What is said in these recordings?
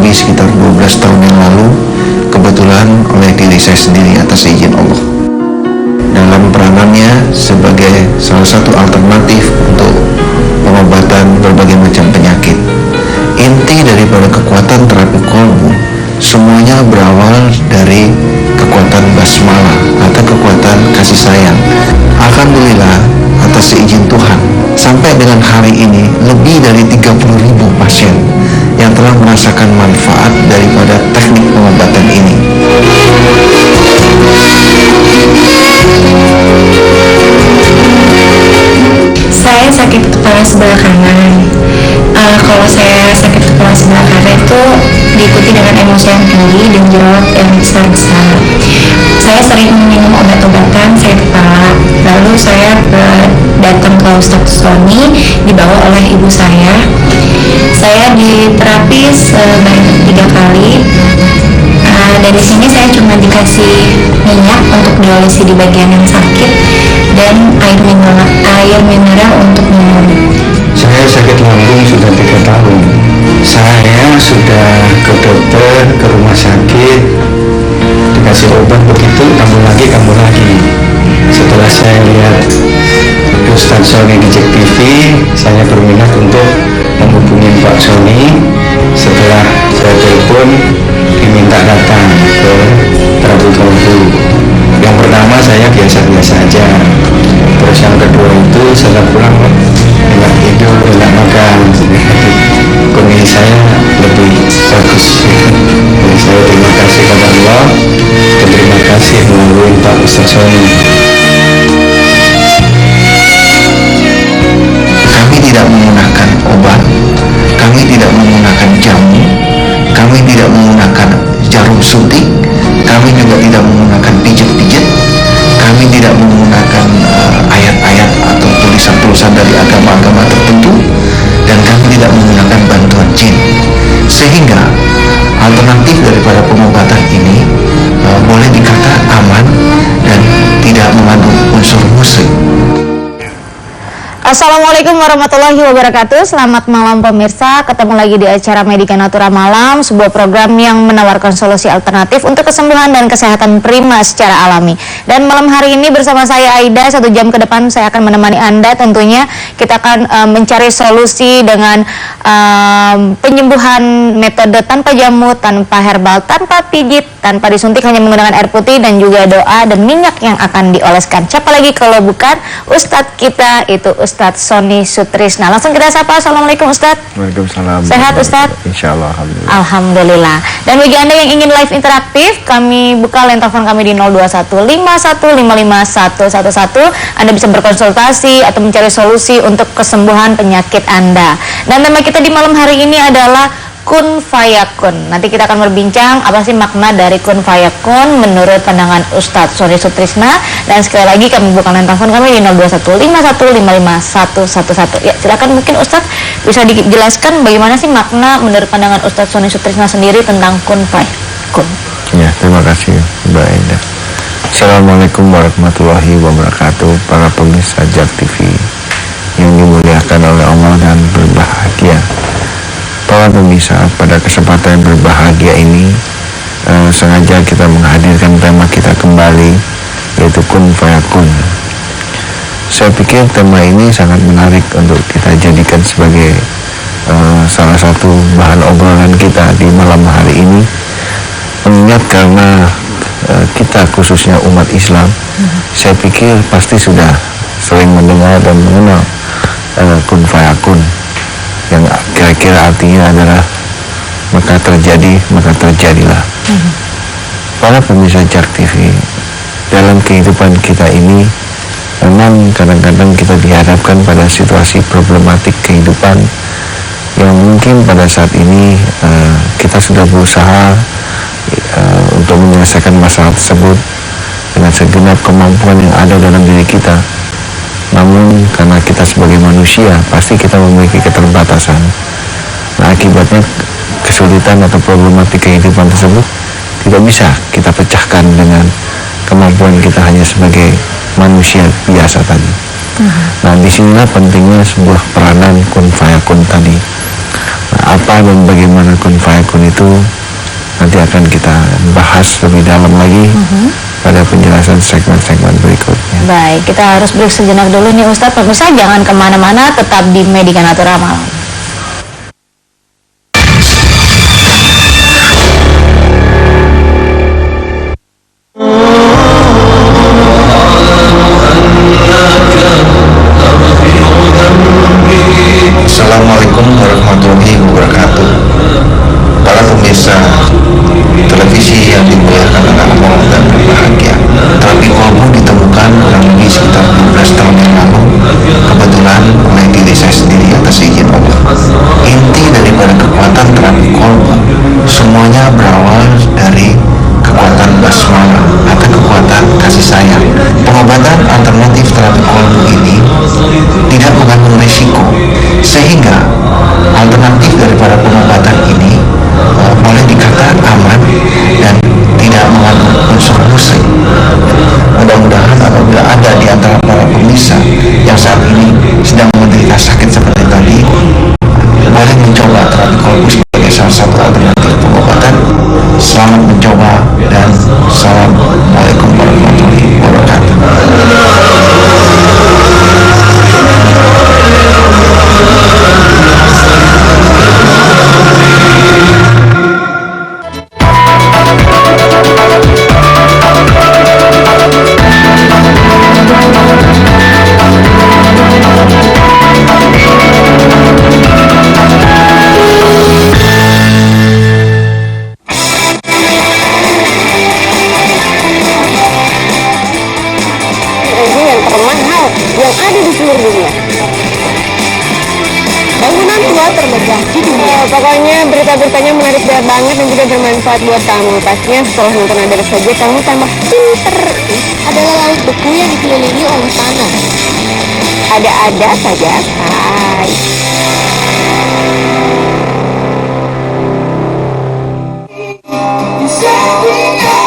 ini sekitar 12 tahun yang lalu, kebetulan oleh diri saya sendiri atas izin Allah. Dalam peranannya sebagai salah satu alternatif untuk pengobatan berbagai macam penyakit. Inti daripada kekuatan terapi kolbu semuanya berawal dari kekuatan basmalah atau kekuatan kasih sayang. Alhamdulillah, atas izin Tuhan, sampai dengan hari ini lebih dari 30.000 pasien yang telah merasakan manfaat daripada teknik pengobatan ini. Saya sakit kepala sebelah kanan. Kalau saya sakit kepala sebelah kanan itu diikuti dengan emosi yang tinggi dan jerawat yang besar-besar. Saya sering minum obat-obatan sakit kepala. Lalu saya datang ke Ustadz Sony, dibawa oleh ibu saya. Saya diterapi sebanyak 3 kali. Dari sini saya cuma dikasih minyak untuk diolesi di bagian yang sakit dan air mineral untuk minum. Saya sakit lambung sudah 3 tahun. Saya sudah ke dokter, ke rumah sakit, dikasih obat begitu, kambuh lagi. Setelah saya lihat Ustadz Sony di Jack TV, saya berminat untuk menghubungi Pak Sony. Setelah saya telepon, diminta datang ke terapi kolbu. Yang pertama saya biasa-biasa aja. Terus yang kedua itu setelah pulang enak tidur, enak makan. Kondisi saya lebih bagus. Jadi saya terima kasih kepada Allah dan terima kasih melalui Pak Ustadz Sony. Kami tidak menggunakan obat, kami tidak menggunakan jamu, kami tidak menggunakan jarum suntik, kami juga tidak menggunakan pijat-pijat, kami tidak menggunakan ayat-ayat atau tulisan-tulisan dari agama-agama tertentu, dan kami tidak menggunakan bantuan jin. Sehingga alternatif daripada pengobatan ini boleh dikata aman dan tidak mengandung unsur musrik. Assalamualaikum warahmatullahi wabarakatuh. Selamat malam pemirsa. Ketemu lagi di acara Medika Natura Malam, sebuah program yang menawarkan solusi alternatif untuk kesembuhan dan kesehatan prima secara alami. Dan malam hari ini bersama saya Aida, 1 jam ke depan saya akan menemani Anda. Tentunya kita akan mencari solusi dengan penyembuhan metode tanpa jamu, tanpa herbal, tanpa pijit, tanpa disuntik, hanya menggunakan air putih dan juga doa dan minyak yang akan dioleskan. Siapa lagi kalau bukan Ustadz kita, itu Ustadz Sony Sutrisna. Langsung kita sapa. Assalamualaikum Ustadz. Waalaikumsalam. Sehat Ustadz? Insyaallah, alhamdulillah. Alhamdulillah. Dan bagi Anda yang ingin live interaktif, kami buka line telepon kami di 02151551111. Anda bisa berkonsultasi atau mencari solusi untuk kesembuhan penyakit Anda. Dan tema kita di malam hari ini adalah kun fayakun. Nanti kita akan berbincang apa sih makna dari kun fayakun menurut pandangan Ustadz Sony Sutrisna. Dan sekali lagi kami buka line telepon kami di 02151551111. Ya, silakan mungkin Ustadz bisa dijelaskan bagaimana sih makna menurut pandangan Ustadz Sony Sutrisna sendiri tentang kun fayakun. Ya, terima kasih Mbak Enda. Assalamualaikum warahmatullahi wabarakatuh. Para pemirsa JAK TV yang dimuliakan oleh Allah dan berbahagia. Para pemirsa, pada kesempatan yang berbahagia ini sengaja kita menghadirkan tema kita kembali, yaitu kun fayakun. Saya pikir tema ini sangat menarik untuk kita jadikan sebagai salah satu bahan obrolan kita di malam hari ini, mengingat karena kita khususnya umat Islam, saya pikir pasti sudah sering mendengar dan mengenal kun fayakun, yang kira-kira artinya adalah maka terjadi, maka terjadilah. Para pemirsa JAK TV, dalam kehidupan kita ini memang kadang-kadang kita dihadapkan pada situasi problematik kehidupan yang mungkin pada saat ini kita sudah berusaha untuk menyelesaikan masalah tersebut dengan segenap kemampuan yang ada dalam diri kita. Namun karena kita sebagai manusia pasti kita memiliki keterbatasan. Nah, akibatnya kesulitan atau problematik kehidupan tersebut tidak bisa kita pecahkan dengan kemampuan kita hanya sebagai manusia biasa tadi. Nah, disinilah pentingnya sebuah peranan kun fayakun tadi. Nah, apa dan bagaimana kun fayakun itu nanti akan kita bahas lebih dalam lagi pada penjelasan segmen-segmen berikutnya. Baik, kita harus break sejenak dulu nih Ustadz. Pemirsa jangan kemana-mana, tetap di Medika Natura Malam. Assalamualaikum warahmatullahi wabarakatuh. Para pemirsa televisi yang dimuliakan oleh Allah dan berbahagia, terapi kolbu ditemukan kurang lebih sekitar 12 tahun yang lalu, kebetulan oleh diri saya sendiri atas izin Allah. Inti daripada kekuatan terapi kolbu semuanya berawal dari kekuatan basmalah atau kekuatan kasih sayang. Pengobatan alternatif terapi kolbu ini tidak mengandung risiko, sehingga alternatif daripada pengobatan ini boleh dikata aman dan tidak mengandung unsur musik. Mudah-mudahan apabila ada di antara para pemirsa yang saat ini sedang menderita sakit seperti tadi, boleh mencoba terapi kolbu sebagai salah satu alternatif pengobatan. Selamat mencoba dan Assalamualaikum warahmatullahi wabarakatuh. yang ada di seluruh dunia. Bangunan tua terbesar di dunia. Pokoknya berita-beritanya menarik banget dan juga bermanfaat buat kamu. Pastinya setelah nonton Ada Saja kamu tambah pinter. Adalah laut beku yang dikelilingi oleh tanah. Ada-ada saja. Hai.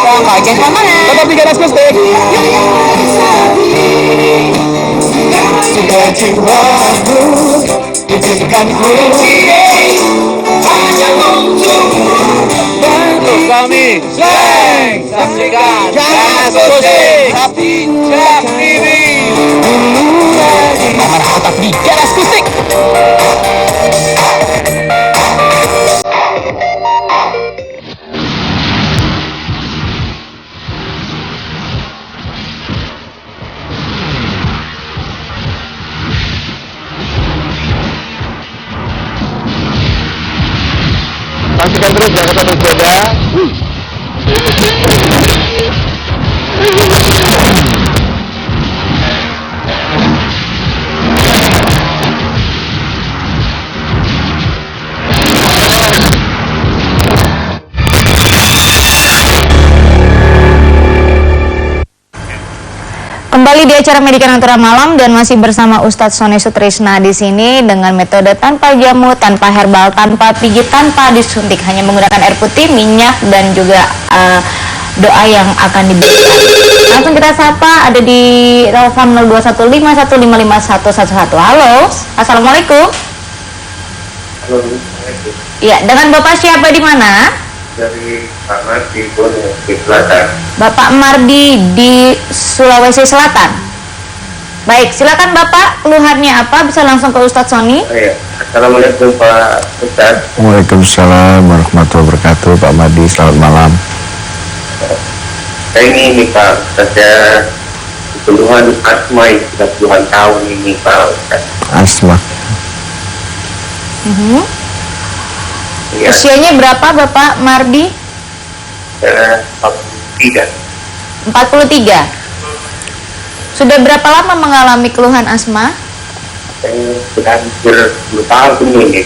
Bang Ojek mana? Tetap di garas kustik. Sudah jiwaku izinkan ku hanya untukmu. Untuk kami seng saksikan garas kustik Jak TV. Nomor tetap di garas kustik. Saksikan terus Jakarta Berbeda. Kembali di acara Medika Natura Malam dan masih bersama Ustadz Sony Sutrisna di sini dengan metode tanpa jamu, tanpa herbal, tanpa pijit, tanpa disuntik, hanya menggunakan air putih, minyak dan juga doa yang akan diberikan. Langsung kita sapa, ada di telepon 0215155111. Halo, assalamualaikum. Halo. Iya, dengan Bapak siapa di mana? Dari Pak Mardi, di Selatan. Bapak Mardi di Sulawesi Selatan. Baik, silakan Bapak, keluhannya apa? Bisa langsung ke Ustadz Sony. Iya. Assalamualaikum Pak Ustadz. Waalaikumsalam warahmatullahi wabarakatuh. Pak Mardi, selamat malam. Saya ini Pak, saya keluhan asma yang sudah puluhan tahun ini Pak Ustadz. Asma. Ya. Usianya berapa Bapak Mardi? 43. 43. Sudah berapa lama mengalami keluhan asma? Saya sudah hampir 10 tahun ini.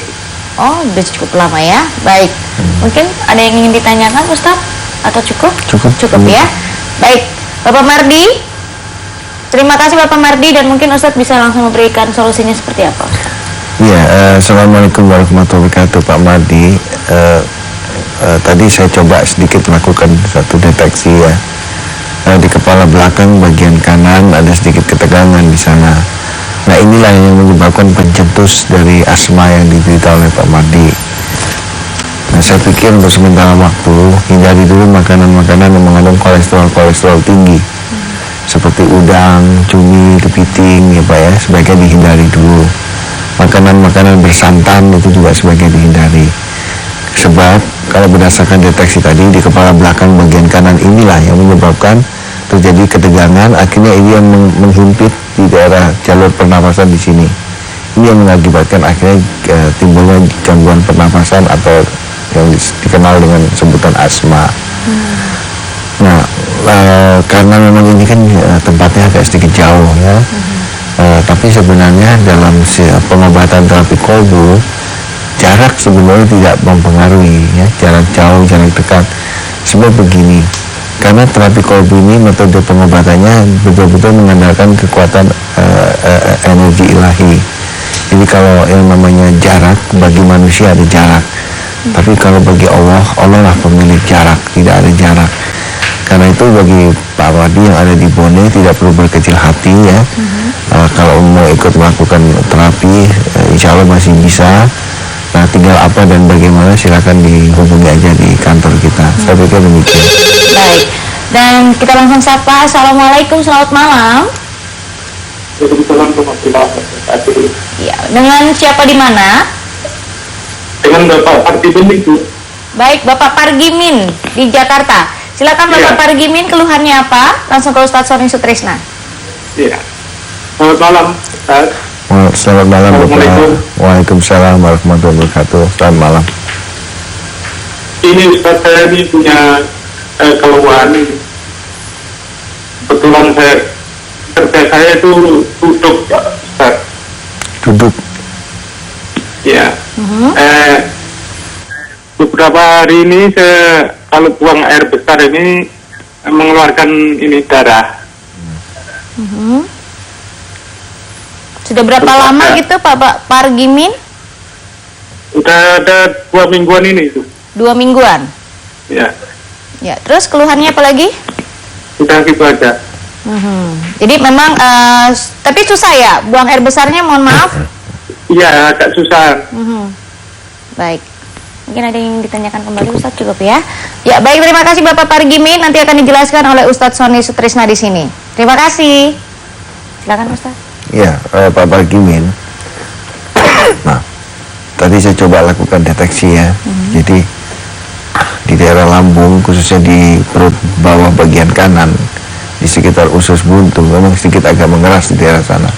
Oh, udah cukup lama ya. Baik. Mungkin ada yang ingin ditanyakan Ustaz? Atau cukup? Cukup ya. Baik. Bapak Mardi, terima kasih Bapak Mardi, dan mungkin Ustaz bisa langsung memberikan solusinya seperti apa Ustaz? Ya, Assalamualaikum warahmatullahi wabarakatuh Pak Mardi. Tadi saya coba sedikit melakukan satu deteksi ya. Di kepala belakang bagian kanan ada sedikit ketegangan di sana. Nah, inilah yang menyebabkan pencetus dari asma yang diderita oleh Pak Mardi. Nah, saya pikir untuk sementara waktu hindari dulu makanan-makanan yang mengandung kolesterol tinggi, seperti udang, cumi, kepiting, ya Pak ya, sebaiknya dihindari dulu. Makanan-makanan bersantan itu juga sebaiknya dihindari. Sebab kalau berdasarkan deteksi tadi di kepala belakang bagian kanan inilah yang menyebabkan terjadi ketegangan, akhirnya ini yang menghimpit di daerah jalur pernapasan di sini. Ini yang mengakibatkan akhirnya timbulnya gangguan pernapasan atau yang dikenal dengan sebutan asma. Nah, karena memang ini kan tempatnya agak sedikit jauh ya. Tapi sebenarnya dalam pengobatan terapi kolbu, jarak sebenarnya tidak mempengaruhi ya, jarak jauh, jarak dekat. Sebab begini, karena terapi kolbu ini metode pengobatannya betul-betul mengandalkan kekuatan energi ilahi. Jadi kalau yang namanya jarak, bagi manusia ada jarak, tapi kalau bagi Allah, Allah lah pemilik jarak, tidak ada jarak. Karena itu bagi Pak Wadi yang ada di Bone tidak perlu berkecil hati ya. Kalau mau ikut melakukan terapi, insya Allah masih bisa. Nah, tinggal apa dan bagaimana silakan dihubungi aja di kantor kita. Saya pikir demikian. Baik. Dan kita langsung sapa. Assalamualaikum, selamat malam. Ya, dengan siapa di mana? Dengan Bapak Pargimin itu. Baik, Bapak Pargimin di Jakarta. Silakan Bapak Pargimin, keluhannya apa? Langsung ke Ustadz Sony Sutrisna. Iya. Selamat malam, Ustaz. Selamat malam Assalamualaikum. Bapak. Waalaikumsalam warahmatullahi wabarakatuh. Selamat malam. Ini Ustaz, saya ini punya keluhan. Kebetulan kerja saya itu duduk, Ustaz. Duduk. Ya. Beberapa hari ini saya kalau buang air besar ini mengeluarkan ini darah. Sudah berapa Terus lama ada- gitu Pak Pargimin? Udah ada 2 mingguan ini itu. 2 mingguan. Ya. Ya, terus keluhannya apa lagi? Udah gitu aja. Jadi memang, tapi susah ya, buang air besarnya, mohon maaf. Iya, agak susah. Baik. Mungkin ada yang ditanyakan kembali Ustadz, cukup ya. Ya, baik, terima kasih Bapak Pargimin. Nanti akan dijelaskan oleh Ustadz Sony Sutrisna di sini. Terima kasih. Silakan Ustadz. Ya, Pak Pargimin. Nah, tadi saya coba lakukan deteksi ya. Jadi di daerah lambung, khususnya di perut bawah bagian kanan, di sekitar usus buntu, memang sedikit agak mengeras di daerah sana.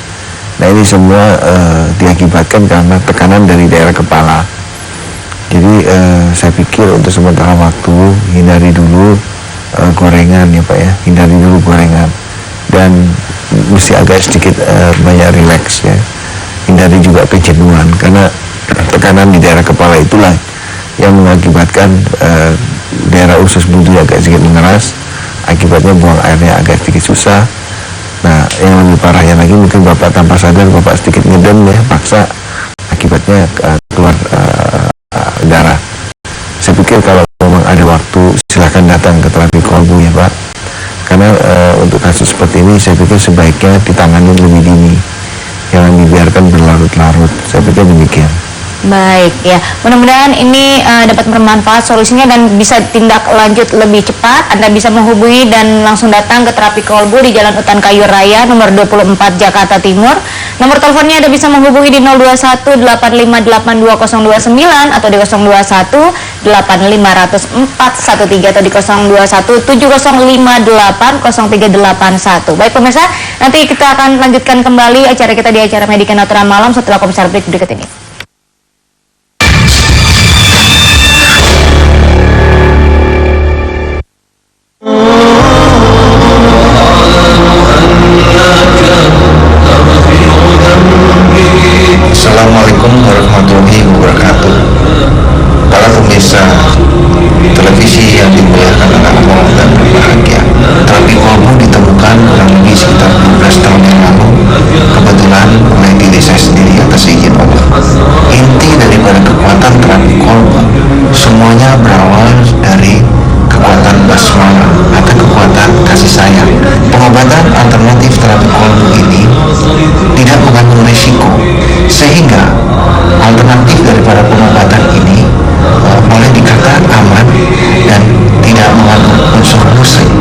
Nah, ini semua diakibatkan karena tekanan dari daerah kepala. Jadi saya pikir untuk sementara waktu hindari dulu gorengan ya Pak ya, hindari dulu gorengan dan mesti agak sedikit banyak rileks ya. Hindari juga kejenuhan karena tekanan di daerah kepala itulah yang mengakibatkan daerah usus buntu agak sedikit mengeras, akibatnya buang airnya agak sedikit susah. Nah, yang lebih parahnya lagi mungkin Bapak tanpa sadar Bapak sedikit ngedem ya, paksa, akibatnya keluar darah. Saya pikir kalau memang ada waktu silahkan datang ke terapi kolbu ya Pak, karena untuk kasus seperti ini saya pikir sebaiknya ditangani lebih dini, jangan dibiarkan berlarut-larut. Saya pikir demikian. Baik ya, mudah-mudahan ini dapat bermanfaat solusinya dan bisa tindak lanjut lebih cepat. Anda bisa menghubungi dan langsung datang ke terapi kolbu di Jalan Utan Kayu Raya nomor 24 Jakarta Timur. Nomor teleponnya Anda bisa menghubungi di 021-858-2029 atau di 021-850-413 atau di 021-7058-0381. Baik pemirsa, nanti kita akan lanjutkan kembali acara kita di acara Medika Natural Malam setelah komisar break berikut ini. Assalamualaikum warahmatullahi wabarakatuh. Para pemirsa televisi yang dimuliakan oleh Allah dan berbahagia, terapi kolbu ditemukan kurang lebih sekitar 12 tahun yang lalu, kebetulan oleh diri saya sendiri atas izin Allah. Inti daripada kekuatan terapi kolbu semuanya berawal dari kekuatan basmalah atau kekuatan kasih sayang, Pengobatan alternatif terapi kolbu ini tidak mengandung risiko, sehingga alternatif daripada pengobatan ini boleh dikatakan aman dan tidak mengandung unsur musrik.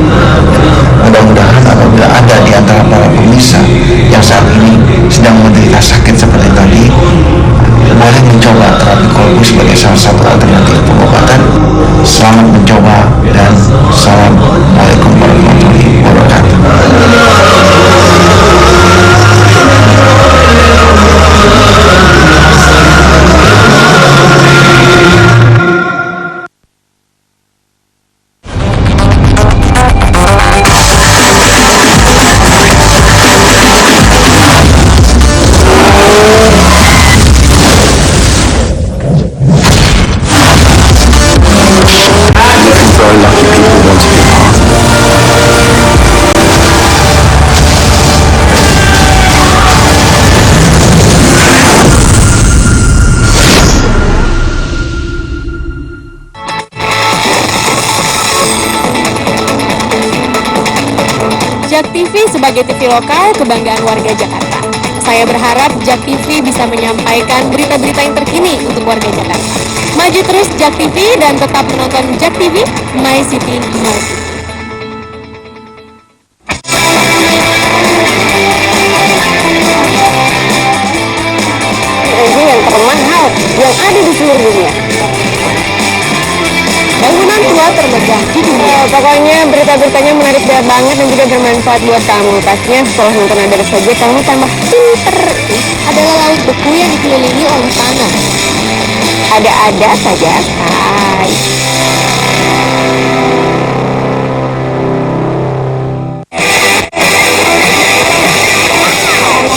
Mudah-mudahan apabila ada di antara para pemirsa yang saat ini sedang menderita sakit seperti tadi, boleh mencoba terapi kolbu sebagai salah satu alternatif pengobatan. Selamat mencoba dan assalamualaikum warahmatullahi wabarakatuh. Jak TV sebagai TV lokal kebanggaan warga Jakarta. Saya berharap Jak TV bisa menyampaikan berita-berita yang terkini untuk warga Jakarta. Maju terus Jak TV dan tetap menonton Jak TV, My City, My City. Ini yang termahal yang ada di seluruh dunia. Bangunan tua termegah di dunia. Pokoknya berita-beritanya menarik banget dan juga bermanfaat buat kamu. Pastinya setelah nonton Ada Saja kamu tambah pinter. Adalah laut beku yang dikelilingi oleh tanah. Ada-ada saja, Hai.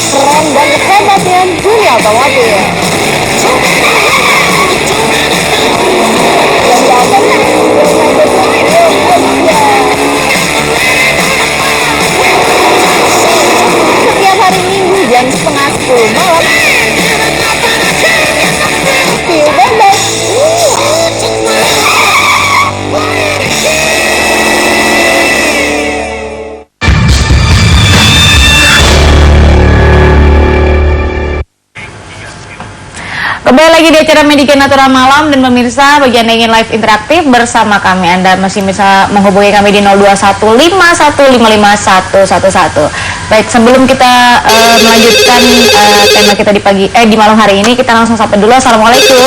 Keren dan hebat ya dunia otomotif. Setiap hari Minggu jam 9:30 malam. Feel bebas. Kembali lagi di acara Medika Natura Malam, dan pemirsa, bagi Anda yang ingin live interaktif bersama kami, Anda masih bisa menghubungi kami di 0215155111. Baik, sebelum kita melanjutkan tema kita di malam hari ini, kita langsung sapa dulu. Assalamualaikum.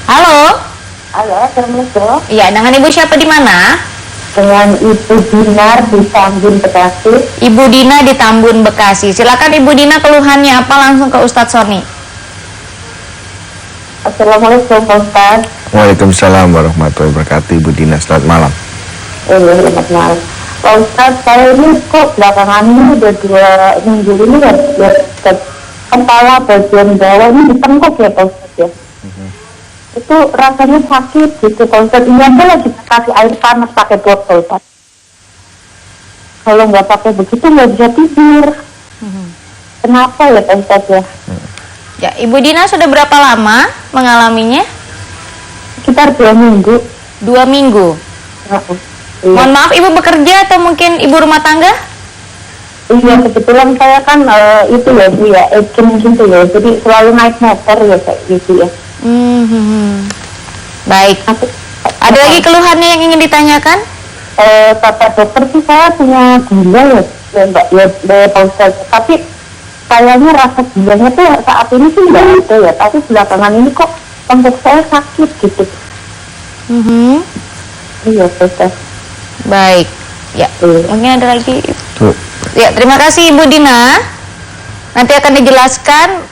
Halo. Halo, Assalamualaikum. Iya, dengan Ibu siapa di mana? Dengan Ibu Dinar di Tambun, Bekasi. Ibu Dina di Tambun, Bekasi. Silakan Ibu Dina, keluhannya apa, langsung ke Ustadz Sony. Assalamualaikum, Pak Ustadz. Waalaikumsalam warahmatullahi wabarakatuh. Ibu Dina, selamat malam. Selamat malam. Pak Ustadz, saya ini kok belakangan ini udah 2 minggu ini ya, kepala bagian bawah ini ditengkuk ya, Pak Ustadz ya. Itu rasanya sakit gitu, Pak Ustadz. Ini aja lagi kasih air panas pakai botol, Pak. Kalau nggak pakai begitu nggak bisa tidur. Kenapa ya, Pak Ustadz ya? Ya, Ibu Dina sudah berapa lama mengalaminya? Sekitar 2 minggu. 2 minggu. Iya. Mohon maaf, Ibu bekerja atau mungkin Ibu rumah tangga? Iya, kebetulan saya kan itu ya, Bu ya, agent gitu ya. Jadi selalu naik motor ya kayak gitu ya. Baik. Ada lagi keluhannya yang ingin ditanyakan? Kata dokter sih saya punya gula ya Mbak, ya Pak Ustadz. Tapi kayaknya rasa gulanya tuh saat ini sih nggak ada ya. Tapi belakangan ini kok tenggorok saya sakit gitu. Iya, Pak Ustadz. Baik. Ya, mungkin ada lagi. Tuh. Ya, terima kasih Ibu Dina. Nanti akan dijelaskan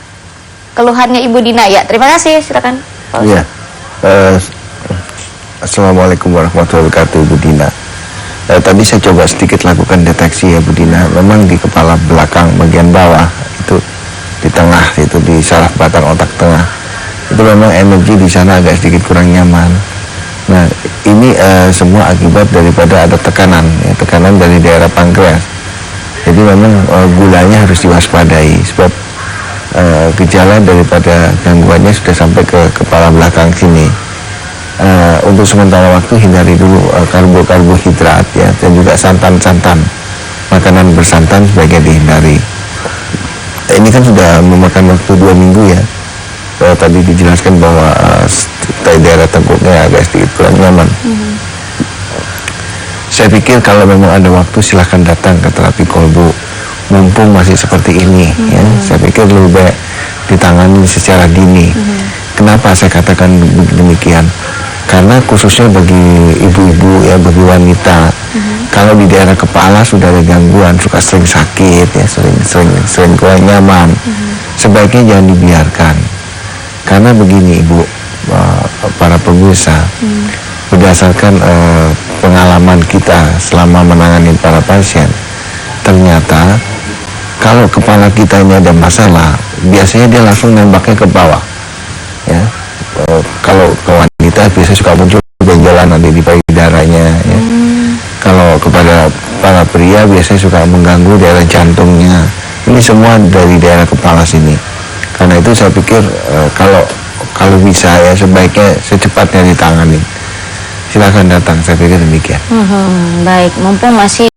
keluhannya Ibu Dina. Ya, terima kasih. Silakan. Ya. Assalamualaikum warahmatullahi wabarakatuh, Bu Dina. Tadi saya coba sedikit lakukan deteksi ya, Bu Dina. Memang di kepala belakang bagian bawah itu, di tengah itu, di saraf batang otak tengah itu memang energi di sana agak sedikit kurang nyaman. Nah, ini semua akibat daripada ada tekanan, ya, tekanan dari daerah pankreas. Jadi memang gulanya harus diwaspadai, sebab gejala daripada gangguannya sudah sampai ke kepala belakang sini. Untuk sementara waktu hindari dulu karbohidrat ya, dan juga santan-santan makanan bersantan sebaiknya dihindari. Ini kan sudah memakan waktu 2 minggu ya. Tadi dijelaskan bahwa daerah tengkuknya agak sedikit kurang nyaman. Saya pikir kalau memang ada waktu silahkan datang ke terapi kolbu, mumpung masih seperti ini ya. Saya pikir lebih baik ditangani secara dini. Kenapa saya katakan demikian? Karena khususnya bagi ibu-ibu ya, bagi wanita, kalau di daerah kepala sudah ada gangguan, suka sering sakit ya, sering kurang nyaman, sebaiknya jangan dibiarkan. Karena begini ibu, para pemirsa, berdasarkan pengalaman kita selama menangani para pasien, ternyata kalau kepala kita ini ada masalah, biasanya dia langsung nembaknya ke bawah ya. Kalau ke wanita biasanya suka muncul benjolan ada di payudaranya ya. Kalau kepada para pria biasanya suka mengganggu daerah jantungnya. Ini semua dari daerah kepala sini. Karena itu saya pikir kalau bisa ya sebaiknya secepatnya ditangani. Silakan datang, saya pikir demikian. Baik, mumpung masih